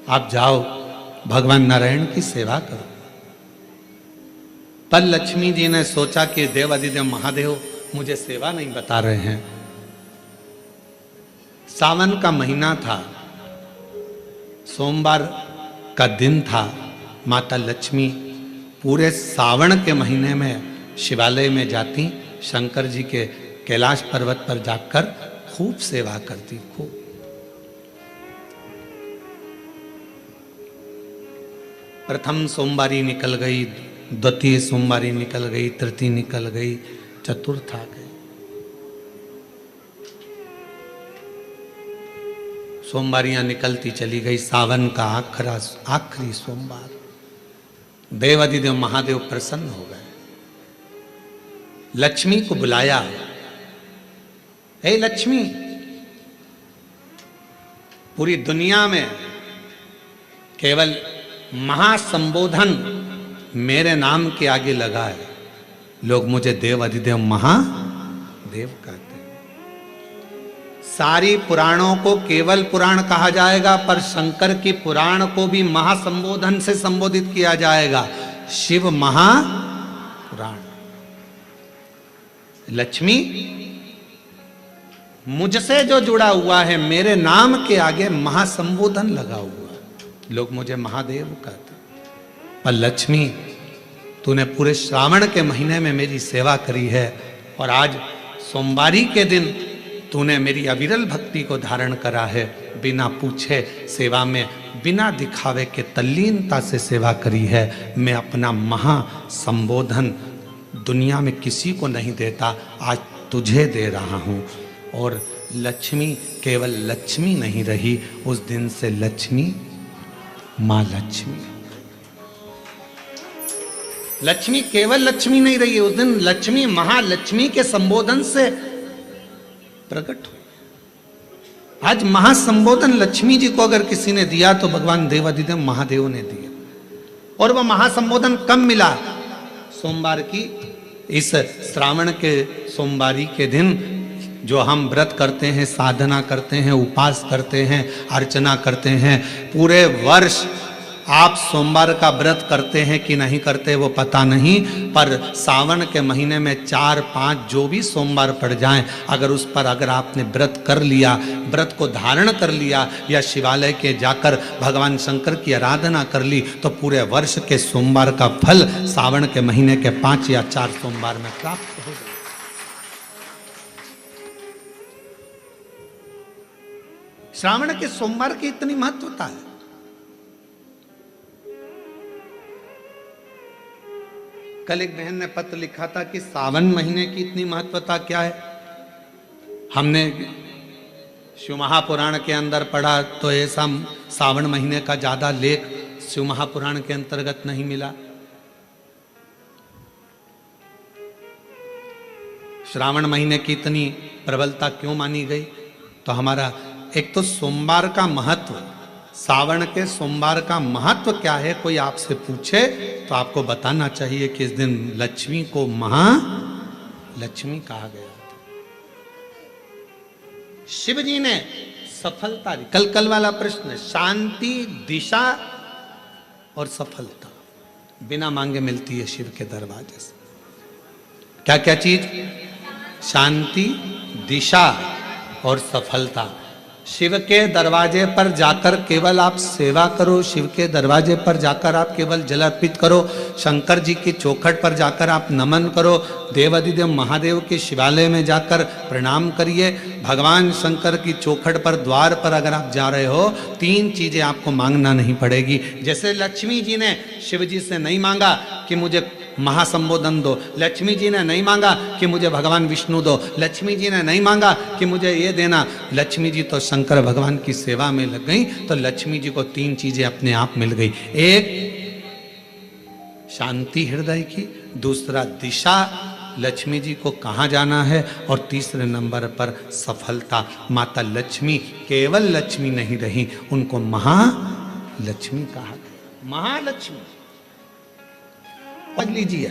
आप जाओ भगवान नारायण की सेवा करो। पर लक्ष्मी जी ने सोचा कि देव अधिदेव महादेव मुझे सेवा नहीं बता रहे हैं। सावन का महीना था, सोमवार का दिन था। माता लक्ष्मी पूरे सावन के महीने में शिवालय में जाती, शंकर जी के कैलाश पर्वत पर जाकर खूब सेवा करती, खूब। प्रथम सोमवारी निकल गई, द्वितीय सोमवारी निकल गई, तृतीय निकल गई, चतुर्थ आ गई। सोमवारियां निकलती चली गई। सावन का आखिरी सोमवार देव अधिदेव महादेव प्रसन्न हो गए। लक्ष्मी को बुलाया, हे लक्ष्मी, पूरी दुनिया में केवल महासंबोधन मेरे नाम के आगे लगा है। लोग मुझे देव अधिदेव महादेव कहते हैं। सारी पुराणों को केवल पुराण कहा जाएगा, पर शंकर की पुराण को भी महासंबोधन से संबोधित किया जाएगा, शिव महापुराण। लक्ष्मी, मुझसे जो जुड़ा हुआ है, मेरे नाम के आगे महासंबोधन लगा हुआ है, लोग मुझे महादेव कहते। पर लक्ष्मी, तूने पूरे श्रावण के महीने में मेरी सेवा करी है, और आज सोमवारी के दिन तूने मेरी अविरल भक्ति को धारण करा है। बिना पूछे सेवा में, बिना दिखावे के तल्लीनता से सेवा करी है। मैं अपना महासंबोधन दुनिया में किसी को नहीं देता, आज तुझे दे रहा हूँ। और लक्ष्मी केवल लक्ष्मी नहीं रही, उस दिन से लक्ष्मी माँ लक्ष्मी। लक्ष्मी केवल लक्ष्मी नहीं रही, उस दिन लक्ष्मी महालक्ष्मी के संबोधन से प्रकट हुई। आज महासंबोधन लक्ष्मी जी को अगर किसी ने दिया तो भगवान देव अधिदेव महादेव ने दिया। और वह महासंबोधन कब मिला? सोमवार की, इस श्रावण के सोमवारी के दिन जो हम व्रत करते हैं, साधना करते हैं, उपास करते हैं, अर्चना करते हैं। पूरे वर्ष आप सोमवार का व्रत करते हैं कि नहीं करते वो पता नहीं, पर सावन के महीने में 4-5 जो भी सोमवार पड़ जाएं, अगर उस पर अगर आपने व्रत कर लिया, व्रत को धारण कर लिया, या शिवालय के जाकर भगवान शंकर की आराधना कर ली, तो पूरे वर्ष के सोमवार का फल सावन के महीने के 5 या 4 सोमवार में प्राप्त हो जाए। श्रावण के सोमवार की इतनी महत्वता है। कल एक बहन ने पत्र लिखा था कि सावन महीने की इतनी महत्वता क्या है। हमने शिव महापुराण के अंदर पढ़ा तो ऐसा सावन महीने का ज्यादा लेख शिव महापुराण के अंतर्गत नहीं मिला। श्रावण महीने की इतनी प्रबलता क्यों मानी गई? तो हमारा एक तो सोमवार का महत्व, सावन के सोमवार का महत्व क्या है, कोई आपसे पूछे तो आपको बताना चाहिए कि इस दिन लक्ष्मी को महालक्ष्मी कहा गया था। शिव जी ने सफलता दी। कल वाला प्रश्न, शांति, दिशा और सफलता बिना मांगे मिलती है शिव के दरवाजे से। क्या क्या चीज? शांति, दिशा और सफलता। शिव के दरवाजे पर जाकर केवल आप सेवा करो, शिव के दरवाजे पर जाकर आप केवल जल अर्पित करो, शंकर जी की चौखट पर जाकर आप नमन करो, देव अधिदेव महादेव के शिवालय में जाकर प्रणाम करिए। भगवान शंकर की चौखट पर, द्वार पर अगर आप जा रहे हो, 3 चीजें आपको मांगना नहीं पड़ेगी। जैसे लक्ष्मी जी ने शिव जी से नहीं मांगा कि मुझे महासंबोधन दो, लक्ष्मी जी ने नहीं मांगा कि मुझे भगवान विष्णु दो, लक्ष्मी जी ने नहीं मांगा कि मुझे ये देना। लक्ष्मी जी तो शंकर भगवान की सेवा में लग गई, तो लक्ष्मी जी को 3 चीजें अपने आप मिल गई। एक, शांति हृदय की, दूसरा दिशा, लक्ष्मी जी को कहाँ जाना है, और तीसरे नंबर पर सफलता। माता लक्ष्मी केवल लक्ष्मी नहीं रही, उनको महालक्ष्मी कहा गया। महालक्ष्मी समझ लीजिए,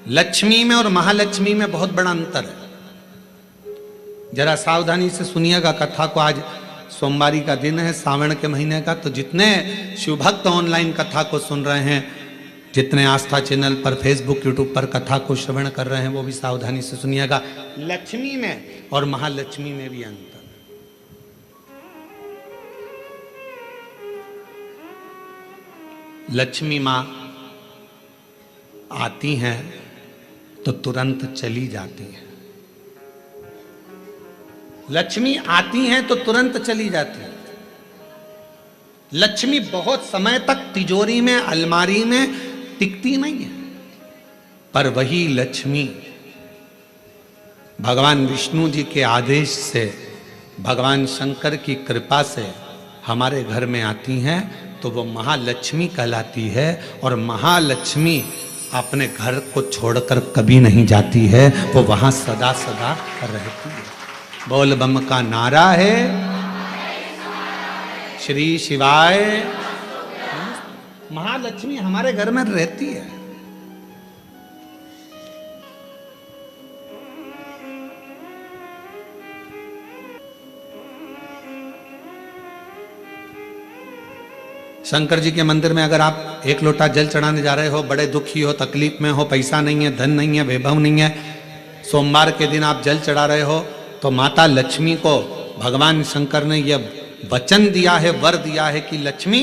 लक्ष्मी में और महालक्ष्मी में बहुत बड़ा अंतर है। जरा सावधानी से सुनिएगा कथा को। आज सोमवारी का दिन है सावन के महीने का, तो जितने शिव भक्त ऑनलाइन कथा को सुन रहे हैं, जितने आस्था चैनल पर, फेसबुक, यूट्यूब पर कथा को श्रवण कर रहे हैं, वो भी सावधानी से सुनिएगा। लक्ष्मी में और महालक्ष्मी में भी अंतर। लक्ष्मी मां आती हैं तो तुरंत चली जाती हैं। लक्ष्मी आती हैं तो तुरंत चली जाती हैं। लक्ष्मी बहुत समय तक तिजोरी में, अलमारी में टिकती नहीं है। पर वही लक्ष्मी भगवान विष्णु जी के आदेश से, भगवान शंकर की कृपा से हमारे घर में आती हैं, तो वो महालक्ष्मी कहलाती है। और महालक्ष्मी अपने घर को छोड़कर कभी नहीं जाती है, वो वहां सदा सदा रहती है। बोल बम का नारा है, श्री शिवाय। महालक्ष्मी हमारे घर में रहती है। शंकर जी के मंदिर में अगर आप एक लोटा जल चढ़ाने जा रहे हो, बड़े दुखी हो, तकलीफ में हो, पैसा नहीं है, धन नहीं है, वैभव नहीं है, सोमवार के दिन आप जल चढ़ा रहे हो, तो माता लक्ष्मी को भगवान शंकर ने यह वचन दिया है, वर दिया है कि लक्ष्मी,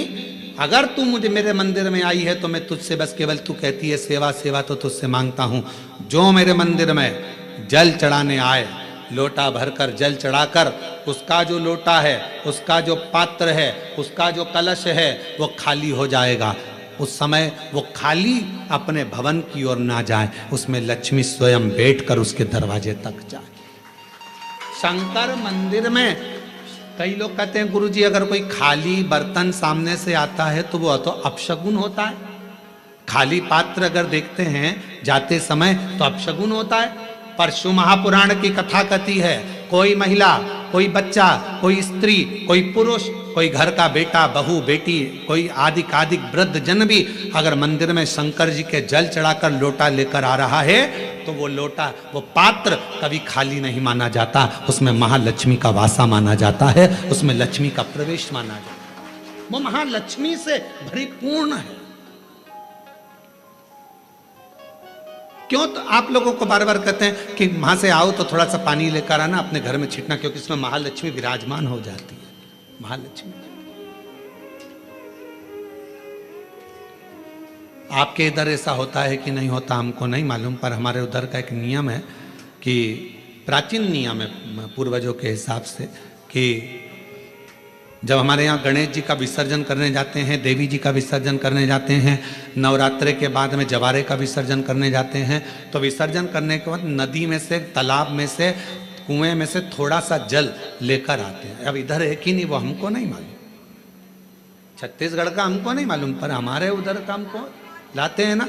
अगर तू मुझे मेरे मंदिर में आई है तो मैं तुझसे बस केवल, तू कहती है सेवा सेवा तो तुझसे मांगता हूं, जो मेरे मंदिर में जल चढ़ाने आए, लोटा भरकर जल चढ़ाकर, उसका जो लोटा है, उसका जो पात्र है, उसका जो कलश है, वो खाली हो जाएगा। उस समय वो खाली अपने भवन की ओर ना जाए, उसमें लक्ष्मी स्वयं बैठकर उसके दरवाजे तक जाए। शंकर मंदिर में कई लोग कहते हैं गुरुजी अगर कोई खाली बर्तन सामने से आता है तो वो तो अपशगुन होता है। खाली पात्र अगर देखते हैं जाते समय तो अपशगुन होता है। परशु महापुराण की कथा कहती है, कोई महिला, कोई बच्चा, कोई स्त्री, कोई पुरुष, कोई घर का बेटा, बहू, बेटी, कोई आदिक वृद्ध जन भी अगर मंदिर में शंकर जी के जल चढ़ाकर लोटा लेकर आ रहा है, तो वो लोटा, वो पात्र कभी खाली नहीं माना जाता, उसमें महालक्ष्मी का वासा माना जाता है, उसमें लक्ष्मी का प्रवेश माना जाता है। वो महालक्ष्मी से भरिपूर्ण है। क्यों? तो आप लोगों को बार बार कहते हैं कि वहां से आओ तो थोड़ा सा पानी लेकर आना, अपने घर में छिटना, क्योंकि इसमें महालक्ष्मी विराजमान हो जाती है। महालक्ष्मी आपके इधर ऐसा होता है कि नहीं होता हमको नहीं मालूम, पर हमारे उधर का एक नियम है कि प्राचीन नियम है पूर्वजों के हिसाब से, कि जब हमारे यहाँ गणेश जी का विसर्जन करने जाते हैं, देवी जी का विसर्जन करने जाते हैं, नवरात्रे के बाद में जवारे का विसर्जन करने जाते हैं, तो विसर्जन करने के बाद नदी में से, तालाब में से, कुएं में से थोड़ा सा जल लेकर आते हैं। अब इधर है कि नहीं वो हमको नहीं मालूम, छत्तीसगढ़ का हमको नहीं मालूम, पर हमारे उधर का हमको लाते हैं ना,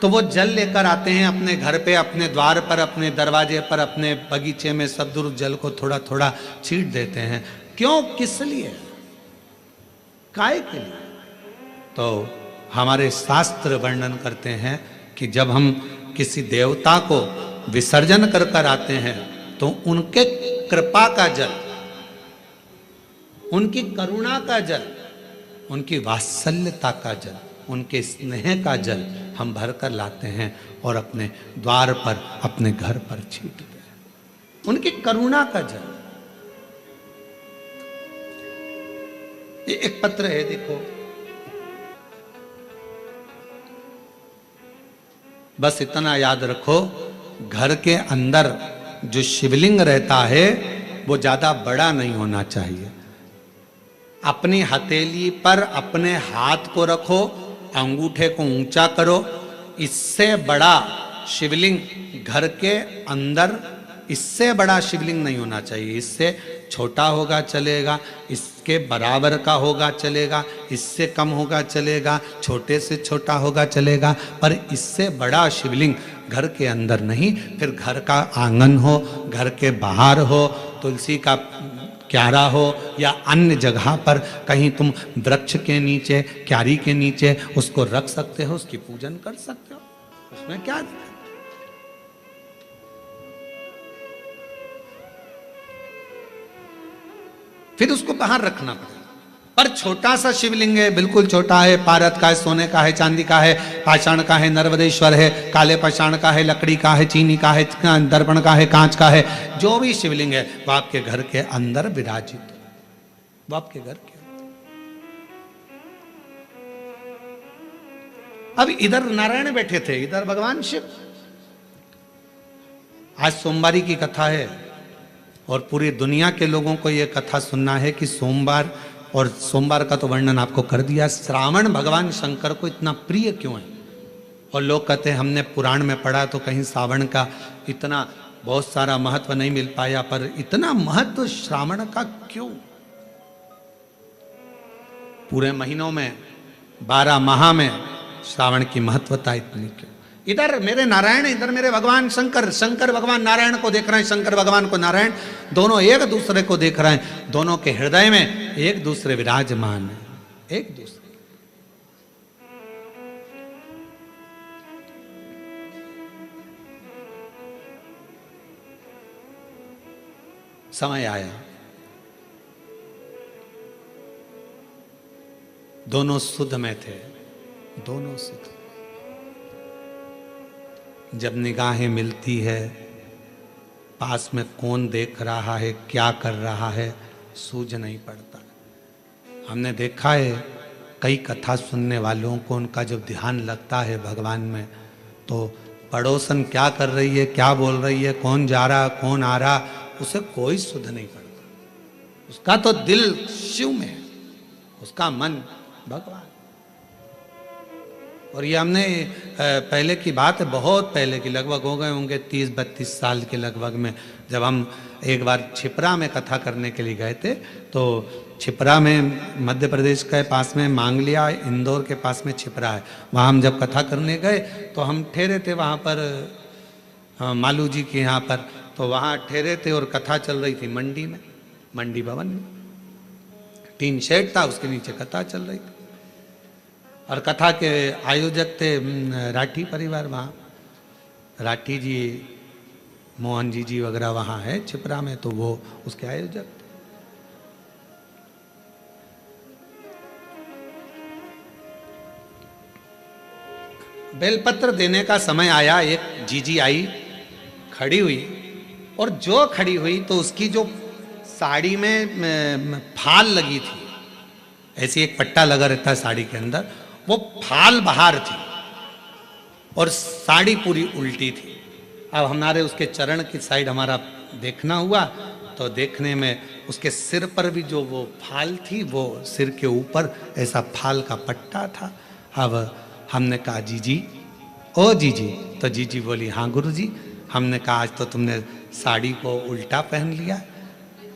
तो वो जल लेकर आते हैं अपने घर पे, अपने द्वार पर, अपने दरवाजे पर, अपने बगीचे में सब दूर जल को थोड़ा थोड़ा छींट देते हैं। क्यों? किस लिए? काय के लिए? तो हमारे शास्त्र वर्णन करते हैं कि जब हम किसी देवता को विसर्जन कर कर आते हैं तो उनके कृपा का जल, उनकी करुणा का जल, उनकी वात्सल्यता का जल, उनके स्नेह का जल हम भर कर लाते हैं और अपने द्वार पर, अपने घर पर छींटते हैं। उनकी करुणा का जल। ये एक पत्र है, देखो, बस इतना याद रखो, घर के अंदर जो शिवलिंग रहता है वो ज्यादा बड़ा नहीं होना चाहिए। अपनी हथेली पर अपने हाथ को रखो, अंगूठे को ऊंचा करो, इससे बड़ा शिवलिंग घर के अंदर, इससे बड़ा शिवलिंग नहीं होना चाहिए। इससे छोटा होगा चलेगा, इसके बराबर का होगा चलेगा, इससे कम होगा चलेगा, छोटे से छोटा होगा चलेगा, पर इससे बड़ा शिवलिंग घर के अंदर नहीं। फिर घर का आंगन हो, घर के बाहर हो, तुलसी का क्यारा हो या अन्य जगह पर कहीं तुम वृक्ष के नीचे, क्यारी के नीचे उसको रख सकते हो, उसकी पूजन कर सकते हो, उसमें क्या दिक्कत? फिर उसको बाहर रखना पड़ेगा। पर छोटा सा शिवलिंग है, बिल्कुल छोटा है, पारद का है, सोने का है, चांदी का है, पाषाण का है, नर्मदेश्वर है, काले पाषाण का है, लकड़ी का है, चीनी का है, दर्पण का है, कांच का है, जो भी शिवलिंग है वो आपके घर के अंदर विराजित है, वो आपके घर के। अब इधर नारायण बैठे थे, इधर भगवान शिव। आज सोमवारी की कथा है और पूरी दुनिया के लोगों को यह कथा सुनना है कि सोमवार, और सोमवार का तो वर्णन आपको कर दिया, श्रावण भगवान शंकर को इतना प्रिय क्यों है। और लोग कहते हैं हमने पुराण में पढ़ा तो कहीं श्रावण का इतना बहुत सारा महत्व नहीं मिल पाया, पर इतना महत्व श्रावण का क्यों? पूरे महीनों में 12 माह में श्रावण की महत्वता इतनी क्यों? इधर मेरे नारायण, इधर मेरे भगवान शंकर, शंकर भगवान नारायण को देख रहे हैं, शंकर भगवान को नारायण, दोनों एक दूसरे को देख रहे हैं, दोनों के हृदय में एक दूसरे विराजमान है, एक दूसरे। समय आया, दोनों शुद्ध में थे, दोनों शुद्ध। जब निगाहें मिलती है, पास में कौन देख रहा है, क्या कर रहा है, सूझ नहीं पड़ता। हमने देखा है कई कथा सुनने वालों को, उनका जब ध्यान लगता है भगवान में, तो पड़ोसन क्या कर रही है, क्या बोल रही है, कौन जा रहा, कौन आ रहा, उसे कोई सुध नहीं पड़ता। उसका तो दिल शिव में है, उसका मन भगवान। और ये हमने पहले की बात है, बहुत पहले की, लगभग हो गए होंगे 30-32 साल के लगभग में, जब हम एक बार छिपरा में कथा करने के लिए गए थे। तो छिपरा में मध्य प्रदेश के पास में मांगलिया, इंदौर के पास में छिपरा है, वहाँ हम जब कथा करने गए तो हम ठहरे थे वहाँ पर मालू जी के यहाँ पर, तो वहाँ ठहरे थे और कथा चल रही थी मंडी में, मंडी भवन में 3 शेड था, उसके नीचे कथा चल रही थी। और कथा के आयोजक थे राठी परिवार, वहाँ राठी जी, मोहन जी वगैरह वहाँ है छिपरा में, तो वो उसके आयोजक थे। बेलपत्र देने का समय आया, एक जीजी आई, खड़ी हुई, और जो खड़ी हुई तो उसकी जो साड़ी में फाल लगी थी, ऐसी एक पट्टा लगा रहता है साड़ी के अंदर, वो फाल बाहर थी और साड़ी पूरी उल्टी थी। अब हमारे उसके चरण की साइड हमारा देखना हुआ, तो देखने में उसके सिर पर भी जो वो फाल थी, वो सिर के ऊपर ऐसा फाल का पट्टा था। अब हमने कहा जीजी, ओ जीजी, तो जीजी बोली हाँ गुरुजी। हमने कहा आज तो तुमने साड़ी को उल्टा पहन लिया।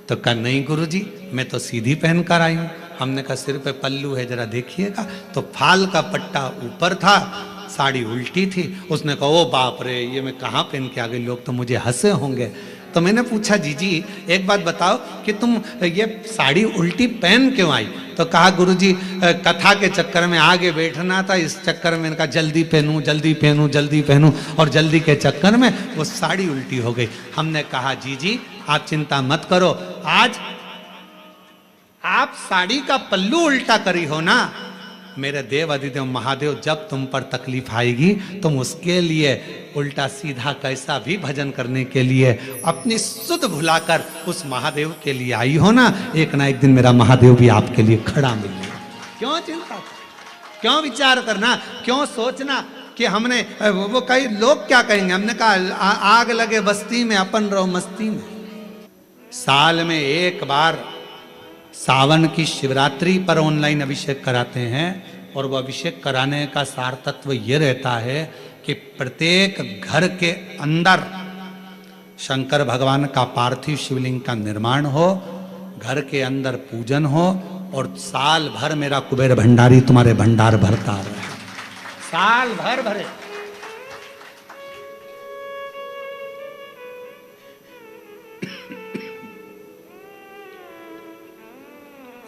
तो कहा नहीं गुरुजी, मैं तो सीधी पहन कर आई हूँ। हमने कहा सिर पे पल्लू है, जरा देखिएगा। तो फाल का पट्टा ऊपर था, साड़ी उल्टी थी। उसने कहा ओ बाप रे, ये मैं कहाँ पहन के आ गई, लोग तो मुझे हंसे होंगे। तो मैंने पूछा जीजी एक बात बताओ कि तुम ये साड़ी उल्टी पहन क्यों आई? तो कहा गुरुजी कथा के चक्कर में आगे बैठना था, इस चक्कर में इनका जल्दी पहनूं जल्दी पहनूं जल्दी पहनूं, और जल्दी के चक्कर में वो साड़ी उल्टी हो गई। हमने कहा जीजी आप चिंता मत करो, आज आप साड़ी का पल्लू उल्टा करी हो ना, मेरे देव अधिदेव महादेव जब तुम पर तकलीफ आएगी तुम उसके लिए उल्टा सीधा कैसा भी भजन करने के लिए अपनी सुध भुलाकर उस महादेव के लिए आई हो ना एक दिन मेरा महादेव भी आपके लिए खड़ा मिलेगा। क्यों चिंता, क्यों विचार करना, क्यों सोचना कि हमने वो कई लोग क्या कहेंगे। हमने कहा आग लगे बस्ती में अपन रहो मस्ती में। साल में एक बार सावन की शिवरात्रि पर ऑनलाइन अभिषेक कराते हैं, और वह अभिषेक कराने का सार तत्व ये रहता है कि प्रत्येक घर के अंदर शंकर भगवान का पार्थिव शिवलिंग का निर्माण हो, घर के अंदर पूजन हो, और साल भर मेरा कुबेर भंडारी तुम्हारे भंडार भरता रहे, साल भर भरे।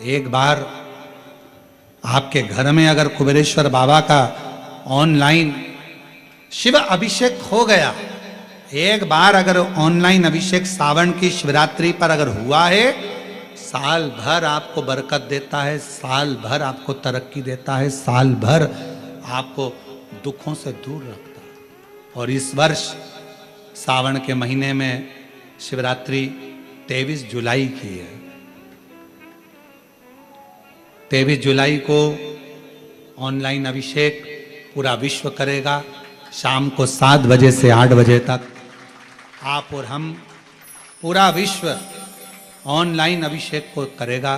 एक बार आपके घर में अगर कुबेरेश्वर बाबा का ऑनलाइन शिव अभिषेक हो गया, एक बार अगर ऑनलाइन अभिषेक सावन की शिवरात्रि पर अगर हुआ है, साल भर आपको बरकत देता है, साल भर आपको तरक्की देता है, साल भर आपको दुखों से दूर रखता है। और इस वर्ष सावन के महीने में शिवरात्रि 23 जुलाई की है। 23 जुलाई को ऑनलाइन अभिषेक पूरा विश्व करेगा। शाम को 7 बजे से 8 बजे तक आप और हम, पूरा विश्व ऑनलाइन अभिषेक को करेगा।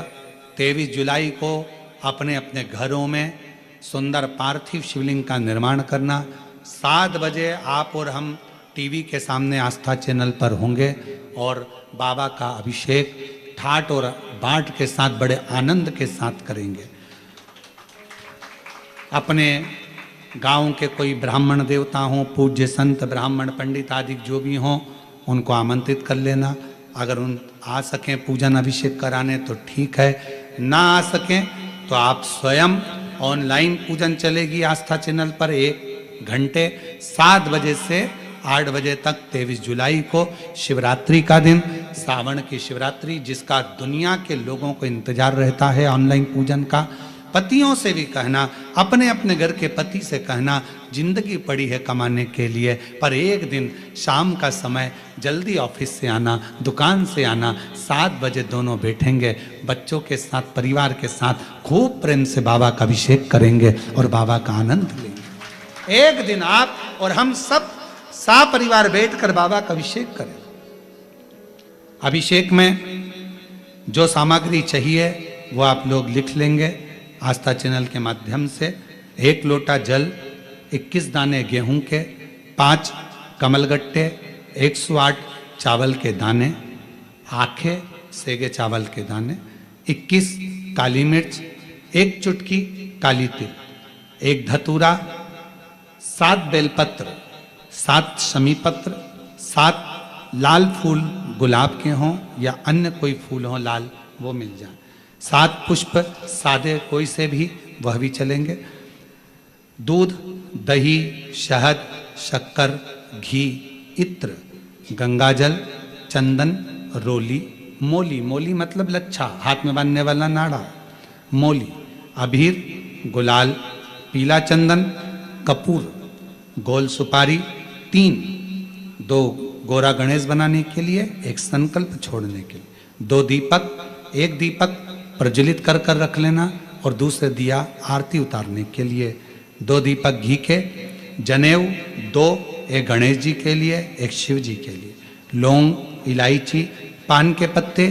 23 जुलाई को अपने अपने घरों में सुंदर पार्थिव शिवलिंग का निर्माण करना। 7 बजे आप और हम टीवी के सामने आस्था चैनल पर होंगे और बाबा का अभिषेक ठाट और बाट के साथ बड़े आनंद के साथ करेंगे। अपने गांव के कोई ब्राह्मण देवता हों, पूज्य संत ब्राह्मण पंडित आदि जो भी हों, उनको आमंत्रित कर लेना। अगर उन आ सकें पूजन अभिषेक कराने तो ठीक है, ना आ सकें तो आप स्वयं, ऑनलाइन पूजन चलेगी आस्था चैनल पर 1 घंटे 7 बजे से 8 बजे तक 23 जुलाई को शिवरात्रि का दिन, सावन की शिवरात्रि, जिसका दुनिया के लोगों को इंतजार रहता है ऑनलाइन पूजन का। पतियों से भी कहना, अपने अपने घर के पति से कहना, जिंदगी पड़ी है कमाने के लिए, पर एक दिन शाम का समय जल्दी ऑफिस से आना, दुकान से आना, 7 बजे दोनों बैठेंगे, बच्चों के साथ, परिवार के साथ खूब प्रेम से बाबा का अभिषेक करेंगे और बाबा का आनंद लेंगे। एक दिन आप और हम सब परिवार बैठकर बाबा का अभिषेक करें। अभिषेक में जो सामग्री चाहिए वो आप लोग लिख लेंगे आस्था चैनल के माध्यम से। 1 लोटा जल, 21 दाने गेहूं के, 5 कमलगट्टे, 108 चावल के दाने, आखे सेगे चावल के दाने, 21 काली मिर्च, 1 चुटकी काली तिल, 1 धतूरा, 7 बेलपत्र, 7 शमी पत्र, 7 लाल फूल गुलाब के हों या अन्य कोई फूल हो लाल, वो मिल जाए, 7 पुष्प सादे कोई से भी, वह भी चलेंगे। दूध, दही, शहद, शक्कर, घी, इत्र, गंगाजल, चंदन, रोली, मोली, मोली मतलब लच्छा, हाथ में बांधने वाला नाड़ा, मोली, अबीर, गुलाल, पीला चंदन, कपूर, गोल सुपारी, 2 गोरा गणेश बनाने के लिए, 1 संकल्प छोड़ने के लिए, 2 दीपक, 1 दीपक प्रज्वलित कर कर रख लेना और दूसरे दिया आरती उतारने के लिए, 2 दीपक घी के, जनेऊ 2, 1 गणेश जी के लिए, 1 शिव जी के लिए, लौंग, इलायची, पान के पत्ते,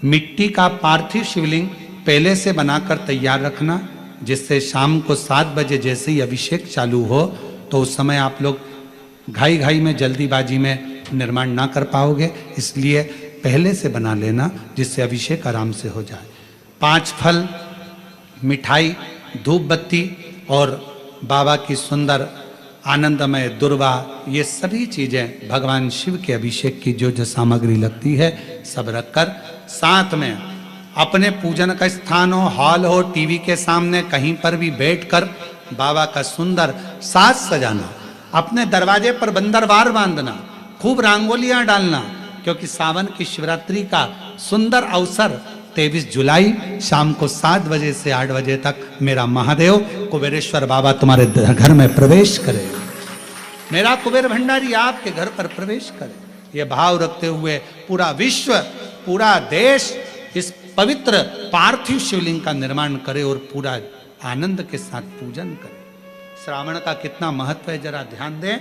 मिट्टी का पार्थिव शिवलिंग पहले से बनाकर तैयार रखना, जिससे शाम को 7 बजे जैसे ही अभिषेक चालू हो तो उस समय आप लोग घाई घाई में, जल्दीबाजी में निर्माण ना कर पाओगे, इसलिए पहले से बना लेना जिससे अभिषेक आराम से हो जाए। 5 फल, मिठाई, धूप बत्ती और बाबा की सुंदर आनंदमय दुर्वा, ये सभी चीज़ें भगवान शिव के अभिषेक की जो जो सामग्री लगती है सब रखकर, साथ में अपने पूजन का स्थान हो, हॉल हो, टीवी के सामने कहीं पर भी बैठकर बाबा का सुंदर साज सजाना, अपने दरवाजे पर बंदरवार बांधना, खूब रंगोलियां डालना, क्योंकि सावन की शिवरात्रि का सुंदर अवसर 23 जुलाई शाम को 7 बजे से 8 बजे तक मेरा महादेव कुबेरेश्वर बाबा तुम्हारे घर में प्रवेश करे, मेरा कुबेर भंडारी आपके घर पर प्रवेश करे। ये भाव रखते हुए पूरा विश्व, पूरा देश इस पवित्र पार्थिव शिवलिंग का निर्माण करे और पूरा आनंद के साथ पूजन करे। श्रावण का कितना महत्व है जरा ध्यान दें।